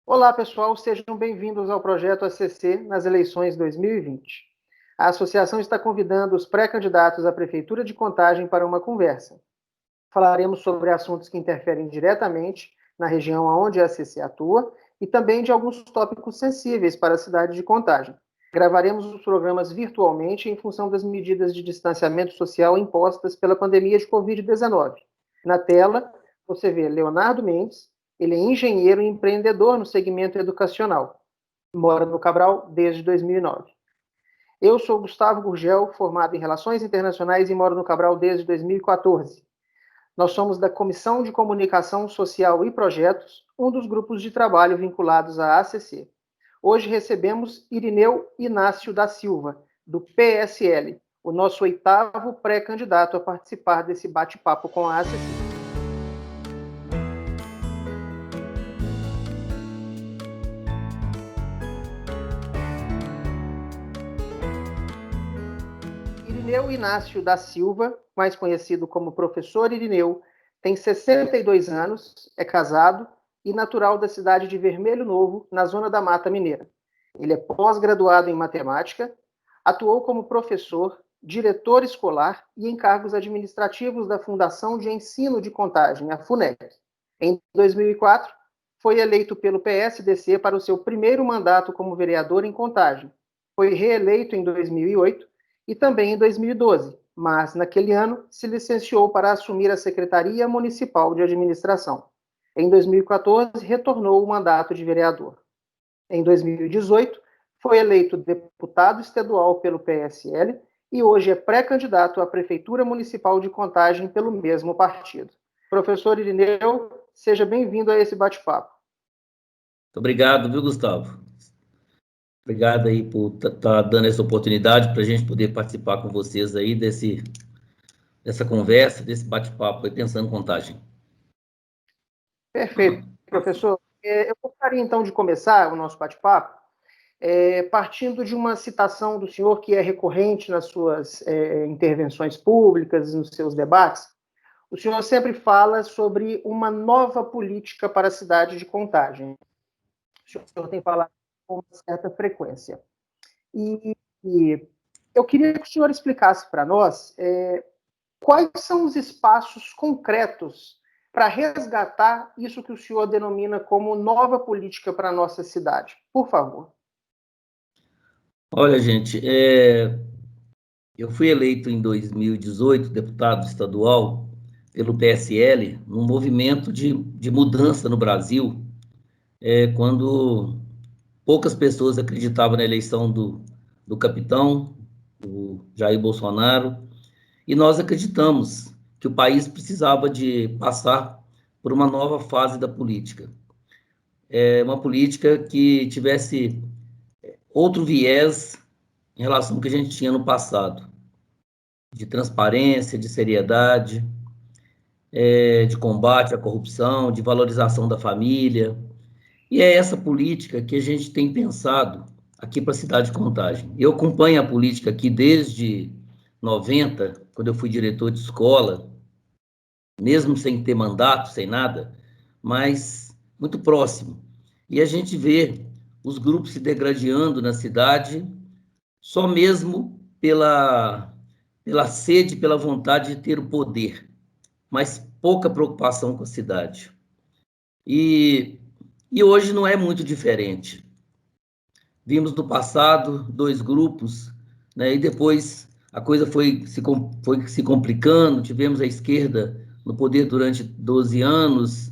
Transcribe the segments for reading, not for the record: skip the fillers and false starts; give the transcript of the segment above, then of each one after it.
Olá, pessoal, sejam bem-vindos ao projeto ACC nas eleições 2020. A associação está convidando os pré-candidatos à Prefeitura de Contagem para uma conversa. Falaremos sobre assuntos que interferem diretamente na região onde a ACC atua e também de alguns tópicos sensíveis para a cidade de Contagem. Gravaremos os programas virtualmente em função das medidas de distanciamento social impostas pela pandemia de Covid-19. Na tela, você vê Leonardo Mendes. Ele é engenheiro e empreendedor no segmento educacional. Mora no Cabral desde 2009. Eu sou Gustavo Gurgel, formado em Relações Internacionais e moro no Cabral desde 2014. Nós somos da Comissão de Comunicação Social e Projetos, um dos grupos de trabalho vinculados à ACC. Hoje recebemos Irineu Inácio da Silva, do PSL, o nosso 8º pré-candidato a participar desse bate-papo com a ACC. Irineu Inácio da Silva, mais conhecido como Professor Irineu, tem 62 anos, é casado e natural da cidade de Vermelho Novo, na zona da Mata Mineira. Ele é pós-graduado em matemática, atuou como professor, diretor escolar e em cargos administrativos da Fundação de Ensino de Contagem, a FUNEC. Em 2004, foi eleito pelo PSDC para o seu primeiro mandato como vereador em Contagem. Foi reeleito em 2008 e também em 2012, mas naquele ano se licenciou para assumir a Secretaria Municipal de Administração. Em 2014, retornou o mandato de vereador. Em 2018, foi eleito deputado estadual pelo PSL e hoje é pré-candidato à Prefeitura Municipal de Contagem pelo mesmo partido. Professor Irineu, seja bem-vindo a esse bate-papo. Obrigado, viu, Gustavo? Obrigado aí por estar dando essa oportunidade para a gente poder participar com vocês aí dessa conversa, desse bate-papo aí, Pensando Contagem. Perfeito, professor. Eu gostaria, então, de começar o nosso bate-papo partindo de uma citação do senhor que é recorrente nas suas intervenções públicas, nos seus debates. O senhor sempre fala sobre uma nova política para a cidade de Contagem. O senhor tem falado com uma certa frequência. E eu queria que o senhor explicasse para nós quais são os espaços concretos para resgatar isso que o senhor denomina como nova política para a nossa cidade. Por favor. Olha, gente, eu fui eleito em 2018 deputado estadual pelo PSL, num movimento de mudança no Brasil, quando poucas pessoas acreditavam na eleição do capitão, o Jair Bolsonaro, e nós acreditamos que o país precisava de passar por uma nova fase da política. Uma política que tivesse outro viés em relação ao que a gente tinha no passado, de transparência, de seriedade, de combate à corrupção, de valorização da família. E é essa política que a gente tem pensado aqui para a cidade de Contagem. Eu acompanho a política aqui desde 90, quando eu fui diretor de escola, mesmo sem ter mandato, sem nada, mas muito próximo. E a gente vê os grupos se degradando na cidade só mesmo pela sede, pela vontade de ter o poder, mas pouca preocupação com a cidade. E hoje não é muito diferente. Vimos no passado dois grupos, né, e depois a coisa foi se complicando, tivemos a esquerda no poder durante 12 anos,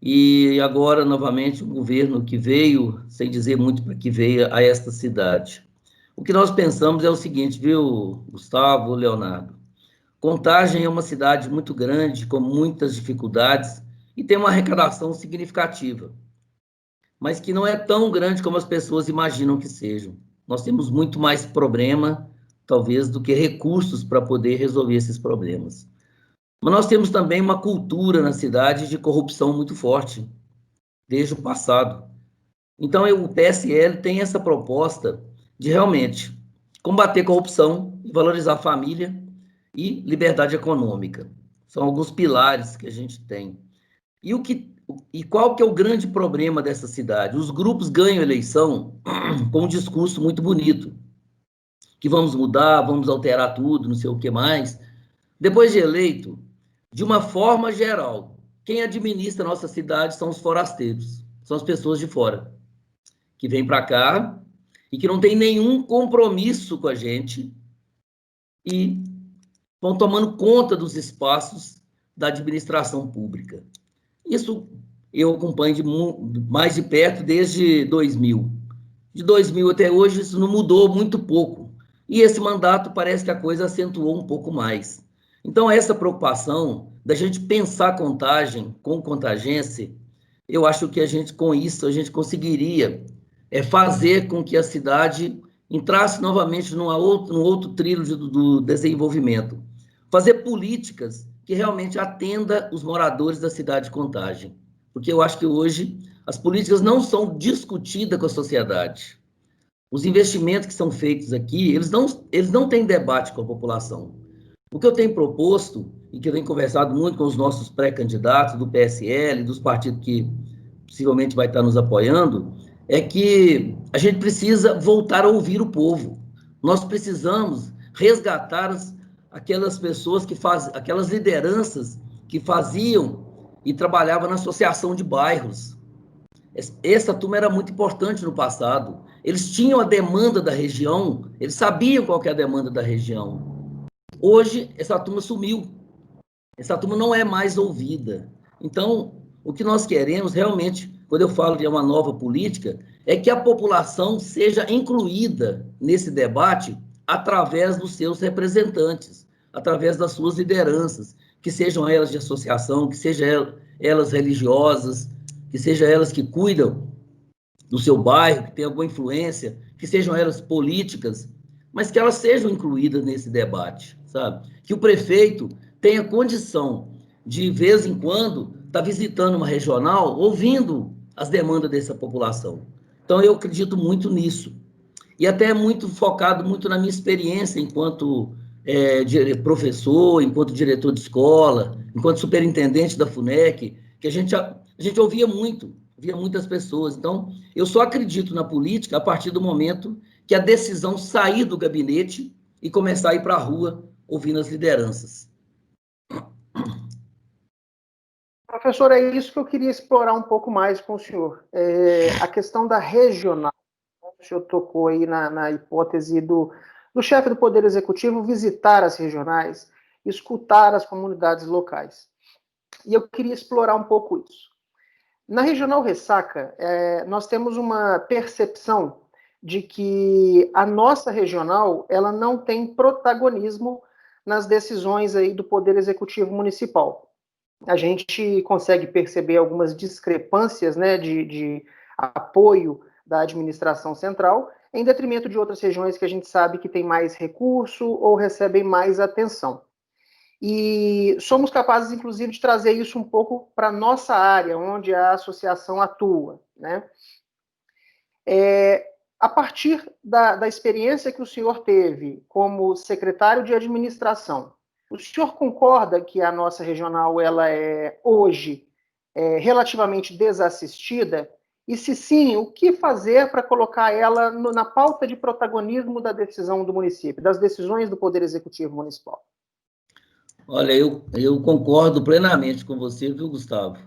e agora, novamente, um governo que veio, sem dizer muito para que veio a esta cidade. O que nós pensamos é o seguinte, viu, Gustavo, Leonardo? Contagem é uma cidade muito grande, com muitas dificuldades, e tem uma arrecadação significativa, mas que não é tão grande como as pessoas imaginam que sejam. Nós temos muito mais problema, talvez, do que recursos para poder resolver esses problemas. Mas nós temos também uma cultura na cidade de corrupção muito forte, desde o passado. Então, o PSL tem essa proposta de realmente combater a corrupção e valorizar a família e liberdade econômica. São alguns pilares que a gente tem. E o que E qual que é o grande problema dessa cidade? Os grupos ganham eleição com um discurso muito bonito, que vamos mudar, vamos alterar tudo, não sei o que mais. Depois de eleito, de uma forma geral, quem administra a nossa cidade são os forasteiros, são as pessoas de fora, que vêm para cá e que não tem nenhum compromisso com a gente e vão tomando conta dos espaços da administração pública. Isso eu acompanho mais de perto desde 2000. De 2000 até hoje, isso não mudou muito pouco. E esse mandato parece que a coisa acentuou um pouco mais. Então, essa preocupação da gente pensar contagem com contingência, eu acho que a gente, com isso, a gente conseguiria fazer com que a cidade entrasse novamente num outro trilho do desenvolvimento. Fazer políticas que realmente atenda os moradores da cidade de Contagem. Porque eu acho que hoje as políticas não são discutidas com a sociedade. Os investimentos que são feitos aqui, eles não têm debate com a população. O que eu tenho proposto, e que eu tenho conversado muito com os nossos pré-candidatos do PSL, dos partidos que possivelmente vai estar nos apoiando, é que a gente precisa voltar a ouvir o povo. Nós precisamos resgatar aquelas pessoas que fazem, aquelas lideranças que faziam e trabalhavam na associação de bairros. Essa turma era muito importante no passado. Eles tinham a demanda da região, eles sabiam qual que é a demanda da região. Hoje, essa turma sumiu. Essa turma não é mais ouvida. Então, o que nós queremos realmente, quando eu falo de uma nova política, é que a população seja incluída nesse debate através dos seus representantes, através das suas lideranças, que sejam elas de associação, que sejam elas religiosas, que sejam elas que cuidam do seu bairro, que tem alguma influência, que sejam elas políticas, mas que elas sejam incluídas nesse debate, sabe? Que o prefeito tenha condição de vez em quando, estar visitando uma regional, ouvindo as demandas dessa população. Então, eu acredito muito nisso. E até muito focado muito na minha experiência enquanto professor, enquanto diretor de escola, enquanto superintendente da FUNEC, que a gente ouvia muitas pessoas. Então, eu só acredito na política a partir do momento que a decisão sair do gabinete e começar a ir para a rua ouvindo as lideranças. Professor, é isso que eu queria explorar um pouco mais com o senhor. A questão da regional. O senhor tocou aí na hipótese do chefe do Poder Executivo visitar as regionais, escutar as comunidades locais. E eu queria explorar um pouco isso. Na Regional Ressaca, nós temos uma percepção de que a nossa regional ela não tem protagonismo nas decisões aí do Poder Executivo Municipal. A gente consegue perceber algumas discrepâncias, né, de apoio da administração central, em detrimento de outras regiões que a gente sabe que tem mais recurso ou recebem mais atenção. E somos capazes, inclusive, de trazer isso um pouco para a nossa área, onde a associação atua, né? A partir da experiência que o senhor teve como secretário de administração, o senhor concorda que a nossa regional ela é hoje relativamente desassistida? E se sim, o que fazer para colocar ela na pauta de protagonismo da decisão do município, das decisões do Poder Executivo Municipal? Olha, eu concordo plenamente com você, viu, Gustavo?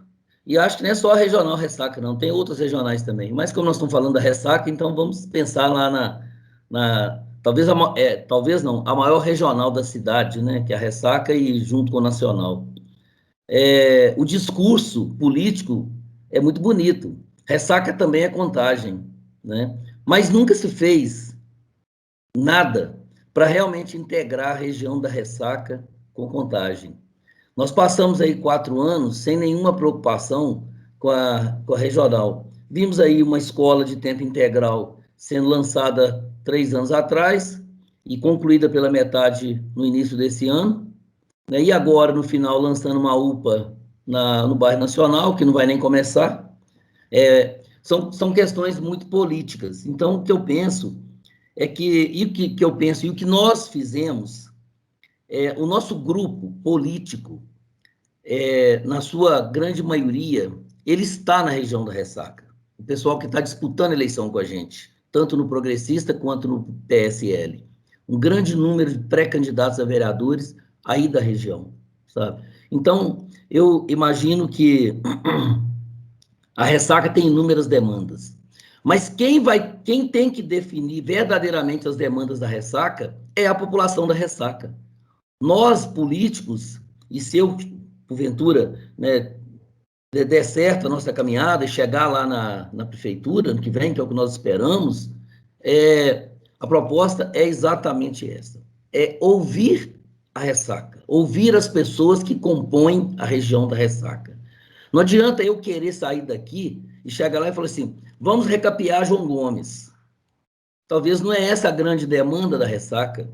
E acho que não é só a regional Ressaca, não, tem outras regionais também. Mas como nós estamos falando da Ressaca, então vamos pensar lá talvez, talvez não, a maior regional da cidade, né, que é a Ressaca e junto com o Nacional. O discurso político é muito bonito. Ressaca também é Contagem, né? Mas nunca se fez nada para realmente integrar a região da Ressaca com Contagem. Nós passamos aí 4 anos sem nenhuma preocupação com a regional. Vimos aí uma escola de tempo integral sendo lançada 3 anos atrás e concluída pela metade no início desse ano, né? E agora, no final, lançando uma UPA no bairro Nacional, que não vai nem começar. São questões muito políticas. Então, o que eu penso e o que nós fizemos, o nosso grupo político, na sua grande maioria, ele está na região da Ressaca. O pessoal que está disputando a eleição com a gente, tanto no Progressista quanto no PSL. Um grande número de pré-candidatos a vereadores aí da região, sabe? Então, eu imagino que a Ressaca tem inúmeras demandas. Mas quem tem que definir verdadeiramente as demandas da Ressaca é a população da Ressaca. Nós, políticos, e se eu, porventura, né, der certo a nossa caminhada e chegar lá na prefeitura, ano que vem, que é o que nós esperamos, a proposta é exatamente essa. É ouvir a Ressaca, ouvir as pessoas que compõem a região da Ressaca. Não adianta eu querer sair daqui e chegar lá e falar assim, vamos recapear João Gomes. Talvez não é essa a grande demanda da Ressaca,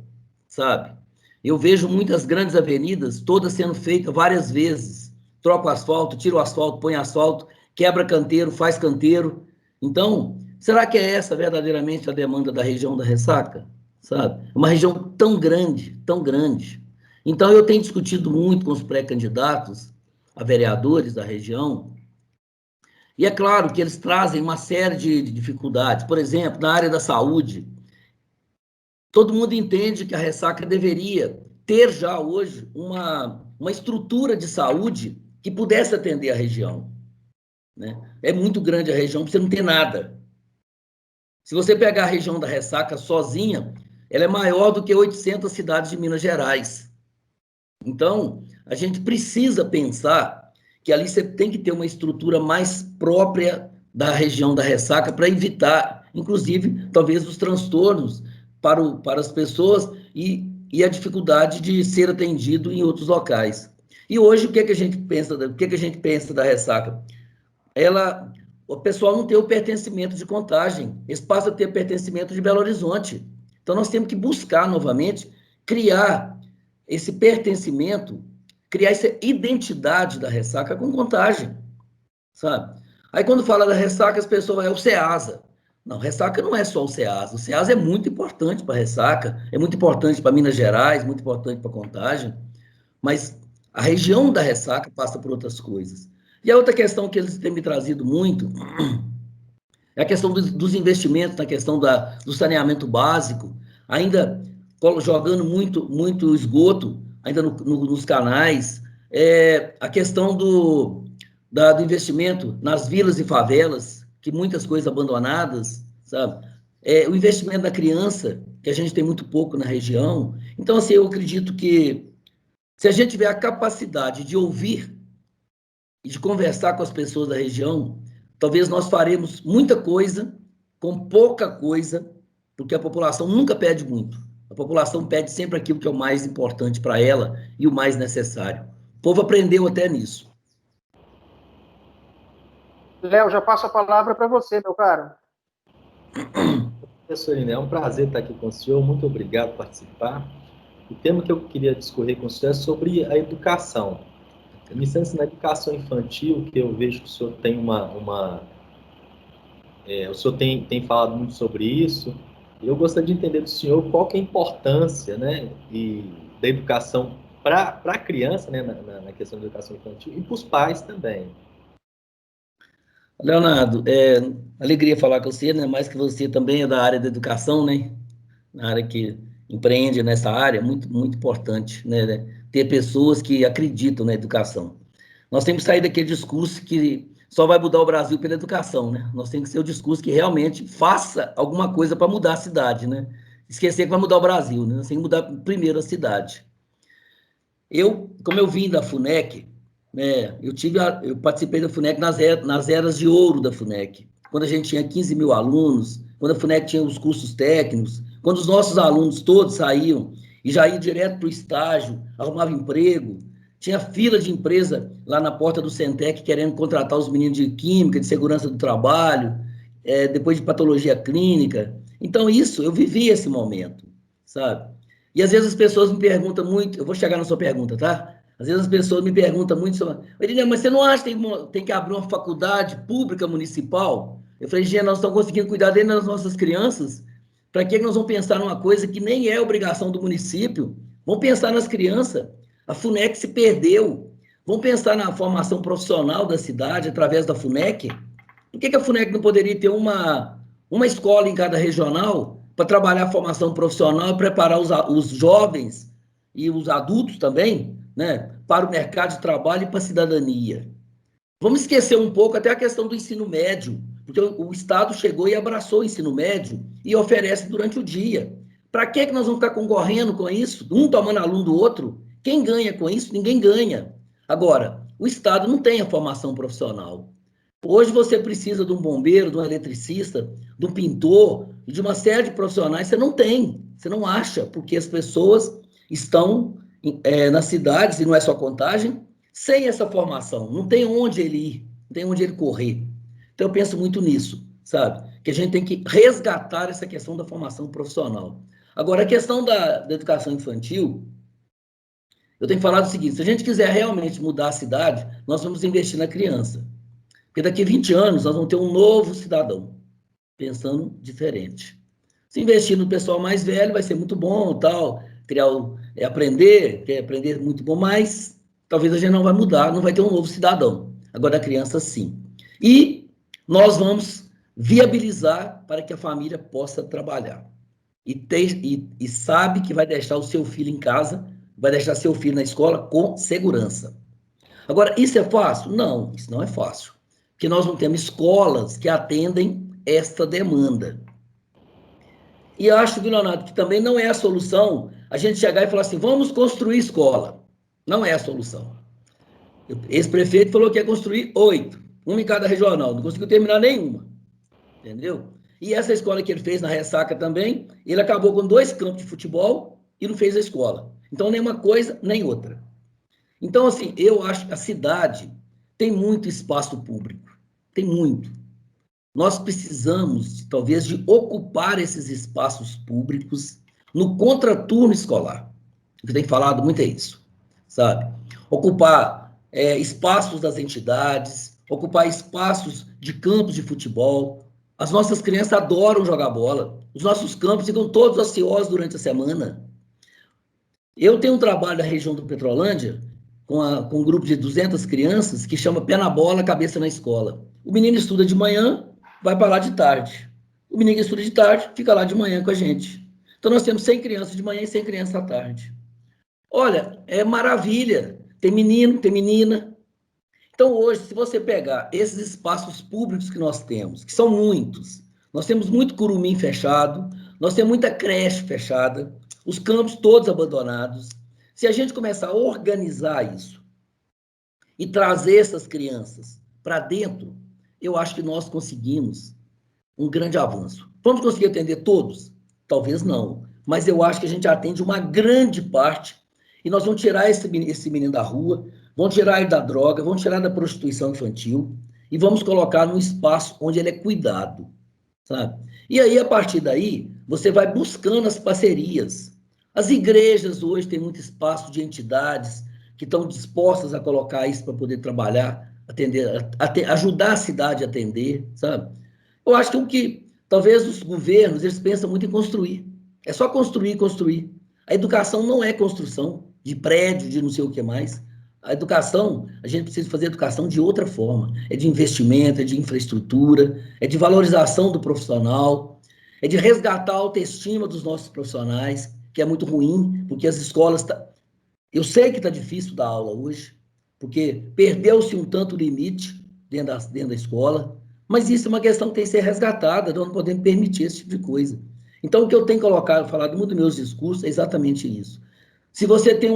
sabe? Eu vejo muitas grandes avenidas, todas sendo feitas várias vezes. Troca o asfalto, tira o asfalto, põe asfalto, quebra canteiro, faz canteiro. Então, será que é essa verdadeiramente a demanda da região da Ressaca? Sabe? Uma região tão grande, tão grande. Então, eu tenho discutido muito com os pré-candidatos a vereadores da região, e é claro que eles trazem uma série de dificuldades. Por exemplo, na área da saúde, todo mundo entende que a Ressaca deveria ter já hoje uma estrutura de saúde que pudesse atender a região, né? É muito grande a região, você não tem nada. Se você pegar a região da Ressaca sozinha, ela é maior do que 800 cidades de Minas Gerais. Então, a gente precisa pensar que ali você tem que ter uma estrutura mais própria da região da Ressaca para evitar, inclusive, talvez os transtornos para as pessoas e a dificuldade de ser atendido em outros locais. E hoje, o que, é que a gente pensa, o que, é que a gente pensa da Ressaca? O pessoal não tem o pertencimento de Contagem, eles passam a ter pertencimento de Belo Horizonte. Então, nós temos que buscar novamente criar esse pertencimento, criar essa identidade da Ressaca com Contagem, sabe? Aí quando fala da Ressaca, as pessoas, é o Ceasa. Não, Ressaca não é só o Ceasa. O Ceasa é muito importante para a Ressaca, é muito importante para Minas Gerais, muito importante para Contagem, mas a região da Ressaca passa por outras coisas. E a outra questão que eles têm me trazido muito é a questão dos investimentos, na questão do saneamento básico, ainda jogando muito esgoto, ainda nos canais, a questão do investimento nas vilas e favelas, que muitas coisas abandonadas, sabe? O investimento da criança, que a gente tem muito pouco na região. Então, assim, eu acredito que se a gente tiver a capacidade de ouvir e de conversar com as pessoas da região, talvez nós faremos muita coisa com pouca coisa, porque a população nunca pede muito. A população pede sempre aquilo que é o mais importante para ela e o mais necessário. O povo aprendeu até nisso. Léo, já passo a palavra para você, meu caro. Professor Iné, é um prazer estar aqui com o senhor. Muito obrigado por participar. O tema que eu queria discorrer com o senhor é sobre a educação. Iniciando na educação infantil, que eu vejo que o senhor tem o senhor tem falado muito sobre isso. Eu gostaria de entender do senhor qual que é a importância, né, da educação para a criança, né, na questão da educação infantil, e para os pais também. Leonardo, alegria falar com você, né? Mais que você também é da área da educação, né? Na área que empreende nessa área, muito importante, né? Ter pessoas que acreditam na educação. Nós temos que sair daquele discurso que só vai mudar o Brasil pela educação, né? Nós temos que ser o discurso que realmente faça alguma coisa para mudar a cidade, né? Esquecer que vai mudar o Brasil, né? Nós temos que mudar primeiro a cidade. Como eu vim da FUNEC, né, eu participei da FUNEC nas eras de ouro da FUNEC, quando a gente tinha 15 mil alunos, quando a FUNEC tinha os cursos técnicos, quando os nossos alunos todos saíam e já iam direto para o estágio, arrumavam emprego, tinha fila de empresa lá na porta do Centec querendo contratar os meninos de química, de segurança do trabalho, depois de patologia clínica. Então, eu vivi esse momento, sabe? E às vezes as pessoas me perguntam muito, eu vou chegar na sua pergunta, tá? Às vezes as pessoas me perguntam muito sobre, mas você não acha que tem que abrir uma faculdade pública municipal? Eu falei, gente, nós estamos conseguindo cuidar dele das nossas crianças, para que nós vamos pensar numa coisa que nem é obrigação do município? Vamos pensar nas crianças. A FUNEC se perdeu. Vamos pensar na formação profissional da cidade através da FUNEC. Por que a FUNEC não poderia ter uma escola em cada regional para trabalhar a formação profissional e preparar os jovens e os adultos também, né, para o mercado de trabalho e para a cidadania? Vamos esquecer um pouco até a questão do ensino médio, porque o Estado chegou e abraçou o ensino médio e oferece durante o dia. Para que nós vamos ficar concorrendo com isso? Um tomando aluno do outro? Quem ganha com isso? Ninguém ganha. Agora, o Estado não tem a formação profissional. Hoje você precisa de um bombeiro, de um eletricista, de um pintor, de uma série de profissionais. Você não tem, você não acha, porque as pessoas estão nas cidades, e não é só Contagem, sem essa formação. Não tem onde ele ir, não tem onde ele correr. Então, eu penso muito nisso, sabe? Que a gente tem que resgatar essa questão da formação profissional. Agora, a questão da educação infantil, eu tenho falado o seguinte: se a gente quiser realmente mudar a cidade, nós vamos investir na criança. Porque daqui a 20 anos nós vamos ter um novo cidadão, pensando diferente. Se investir no pessoal mais velho vai ser muito bom, tal, criar, aprender muito bom, mas talvez a gente não vai mudar, não vai ter um novo cidadão. Agora a criança sim. E nós vamos viabilizar para que a família possa trabalhar. E sabe que vai deixar o seu filho em casa, vai deixar seu filho na escola com segurança. Agora, isso é fácil? Não, isso não é fácil. Porque nós não temos escolas que atendem esta demanda. E acho, Leonardo, que também não é a solução a gente chegar e falar assim, vamos construir escola. Não é a solução. Esse prefeito falou que ia construir 8, uma em cada regional, não conseguiu terminar nenhuma. Entendeu? E essa escola que ele fez na Ressaca também, ele acabou com 2 campos de futebol e não fez a escola. Então, nem uma coisa, nem outra. Então, assim, eu acho que a cidade tem muito espaço público. Tem muito. Nós precisamos, talvez, de ocupar esses espaços públicos no contraturno escolar. O que tem falado muito é isso, sabe? Ocupar espaços das entidades, ocupar espaços de campos de futebol. As nossas crianças adoram jogar bola. Os nossos campos ficam todos ociosos durante a semana. Eu tenho um trabalho na região do Petrolândia, com um grupo de 200 crianças, que chama Pé na Bola, Cabeça na Escola. O menino estuda de manhã, vai para lá de tarde. O menino que estuda de tarde, fica lá de manhã com a gente. Então, nós temos 100 crianças de manhã e 100 crianças à tarde. Olha, é maravilha. Tem menino, tem menina. Então, hoje, se você pegar esses espaços públicos que nós temos, que são muitos, nós temos muito curumim fechado, nós temos muita creche fechada, os campos todos abandonados. Se a gente começar a organizar isso e trazer essas crianças para dentro, eu acho que nós conseguimos um grande avanço. Vamos conseguir atender todos? Talvez não, mas eu acho que a gente atende uma grande parte e nós vamos tirar esse menino da rua, vamos tirar ele da droga, vamos tirar da prostituição infantil e vamos colocar num espaço onde ele é cuidado, sabe? E aí, a partir daí, você vai buscando as parcerias. As igrejas hoje têm muito espaço de entidades que estão dispostas a colocar isso para poder trabalhar, atender, ajudar a cidade a atender, sabe? Eu acho que talvez os governos, eles pensam muito em construir. É só construir, construir. A educação não é construção de prédio, de não sei o que mais. A educação, a gente precisa fazer educação de outra forma. É de investimento, é de infraestrutura, é de valorização do profissional, é de resgatar a autoestima dos nossos profissionais, que é muito ruim, porque as escolas... Eu sei que está difícil dar aula hoje, porque perdeu-se um tanto o limite dentro da escola, mas isso é uma questão que tem que ser resgatada, nós não podemos permitir esse tipo de coisa. Então, o que eu tenho falado muito nos meus discursos é exatamente isso. Se você tem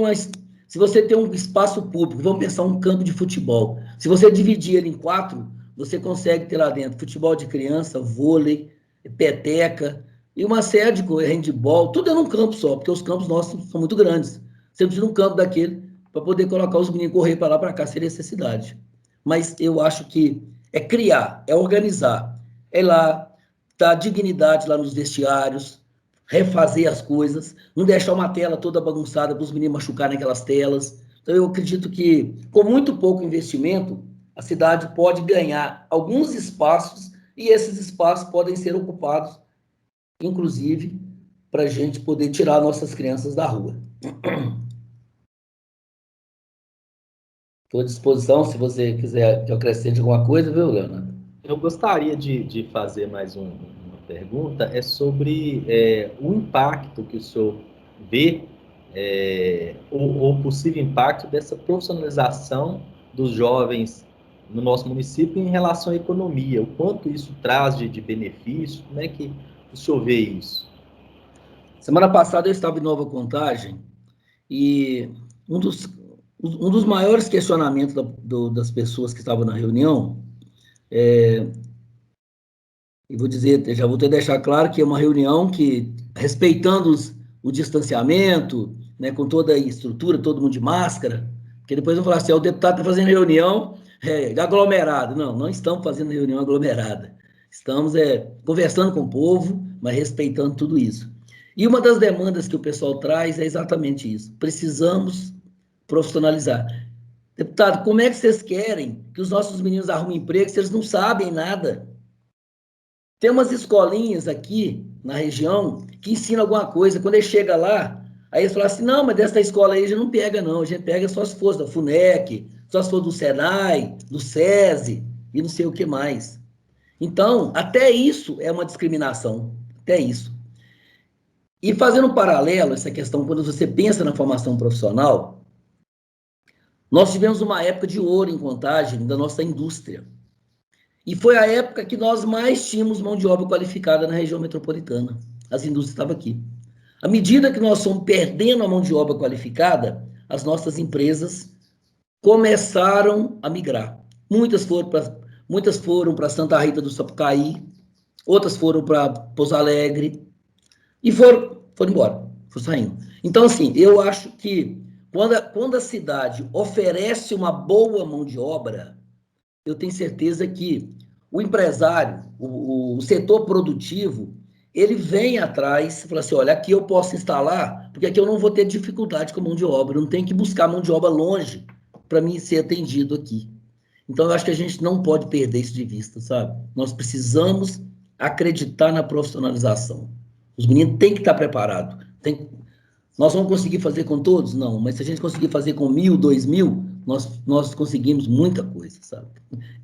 um espaço público, vamos pensar um campo de futebol, se você dividir ele em 4, você consegue ter lá dentro futebol de criança, vôlei, peteca, e uma série de coisas, handball, tudo é num campo só, porque os campos nossos são muito grandes. Você precisa de um campo daquele para poder colocar os meninos correr para lá, para cá, sem necessidade. Mas eu acho que é criar, é organizar, é lá, dar dignidade lá nos vestiários, refazer as coisas, não deixar uma tela toda bagunçada para os meninos machucarem naquelas telas. Então, eu acredito que, com muito pouco investimento, a cidade pode ganhar alguns espaços e esses espaços podem ser ocupados, inclusive, para a gente poder tirar nossas crianças da rua. Estou à disposição, se você quiser que eu acrescente alguma coisa, viu, Leonardo? Eu gostaria de fazer mais uma pergunta, é sobre o impacto que o senhor vê, ou possível impacto dessa profissionalização dos jovens no nosso município em relação à economia, o quanto isso traz de benefício, como é que o senhor vê isso? Semana passada eu estava em Nova Contagem e um dos, um dos maiores questionamentos das pessoas que estavam na reunião, e vou dizer, já vou ter deixar claro que é uma reunião que, respeitando o distanciamento, né, com toda a estrutura, todo mundo de máscara, porque depois vão falar assim, o deputado está fazendo reunião aglomerado. Não, não estamos fazendo reunião aglomerada. Estamos conversando com o povo, mas respeitando tudo isso. E uma das demandas que o pessoal traz é exatamente isso. Precisamos profissionalizar. Deputado, como é que vocês querem que os nossos meninos arrumem emprego se eles não sabem nada? Tem umas escolinhas aqui na região que ensinam alguma coisa. Quando ele chega lá, aí eles falam assim, não, mas dessa escola aí a gente não pega, não. A gente pega só se for da FUNEC, só se for do SENAI, do SESI e não sei o que mais. Então, até isso é uma discriminação. Até isso. E fazendo um paralelo, essa questão, quando você pensa na formação profissional, nós tivemos uma época de ouro em Contagem da nossa indústria. E foi a época que nós mais tínhamos mão de obra qualificada na região metropolitana. As indústrias estavam aqui. À medida que nós fomos perdendo a mão de obra qualificada, as nossas empresas começaram a migrar. Muitas foram para Santa Rita do Sapucaí, outras foram para Pouso Alegre e foram embora, foram saindo. Então, assim, eu acho que quando a cidade oferece uma boa mão de obra, eu tenho certeza que o empresário, o setor produtivo, ele vem atrás e fala assim, olha, aqui eu posso instalar, porque aqui eu não vou ter dificuldade com mão de obra, eu não tenho que buscar mão de obra longe para mim ser atendido aqui. Então, eu acho que a gente não pode perder isso de vista, sabe? Nós precisamos acreditar na profissionalização. Os meninos têm que estar preparados. Nós vamos conseguir fazer com todos? Não, mas se a gente conseguir fazer com 1.000, 2.000, nós conseguimos muita coisa, sabe?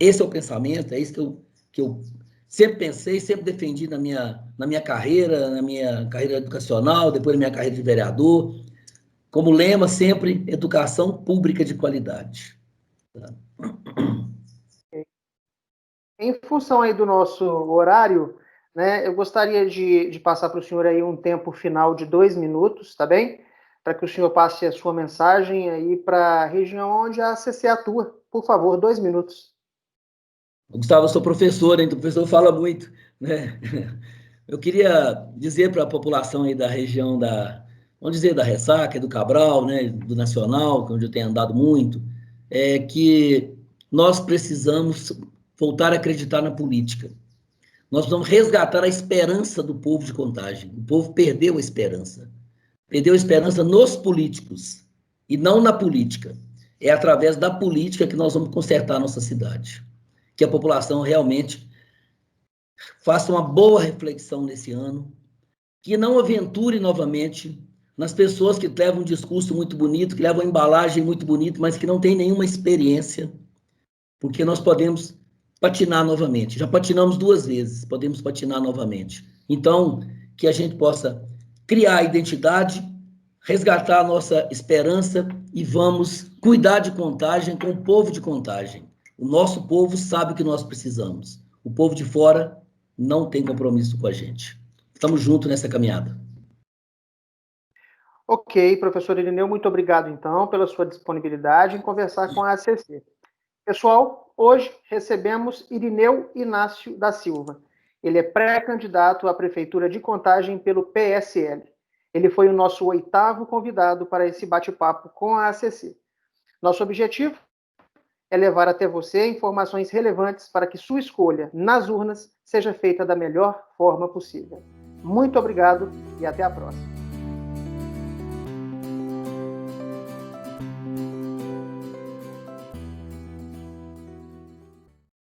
Esse é o pensamento, é isso que eu sempre pensei, sempre defendi na minha carreira educacional, depois na minha carreira de vereador. Como lema, sempre, educação pública de qualidade. Tá? Em função aí do nosso horário, né, eu gostaria de passar para o senhor aí um tempo final de 2 minutos, tá bem? Para que o senhor passe a sua mensagem aí para a região onde a ACC atua. Por favor, 2 minutos. Gustavo, eu sou professor, então o professor fala muito, né? Eu queria dizer para a população aí da região vamos dizer, da Ressaca, do Cabral, né, do Nacional, onde eu tenho andado muito, que nós precisamos voltar a acreditar na política. Nós precisamos resgatar a esperança do povo de Contagem. O povo perdeu a esperança. Perdeu a esperança nos políticos e não na política. É através da política que nós vamos consertar a nossa cidade. Que a população realmente faça uma boa reflexão nesse ano, que não aventure novamente nas pessoas que levam um discurso muito bonito, que levam uma embalagem muito bonita, mas que não tem nenhuma experiência, porque nós podemos patinar novamente. Já patinamos 2 vezes, podemos patinar novamente. Então, que a gente possa criar a identidade, resgatar a nossa esperança e vamos cuidar de Contagem com o povo de Contagem. O nosso povo sabe o que nós precisamos. O povo de fora não tem compromisso com a gente. Estamos juntos nessa caminhada. Ok, professor Irineu, muito obrigado, então, pela sua disponibilidade em conversar com a ACC. Pessoal, hoje recebemos Irineu Inácio da Silva. Ele é pré-candidato à Prefeitura de Contagem pelo PSL. Ele foi o nosso 8º convidado para esse bate-papo com a ACC. Nosso objetivo é levar até você informações relevantes para que sua escolha nas urnas seja feita da melhor forma possível. Muito obrigado e até a próxima.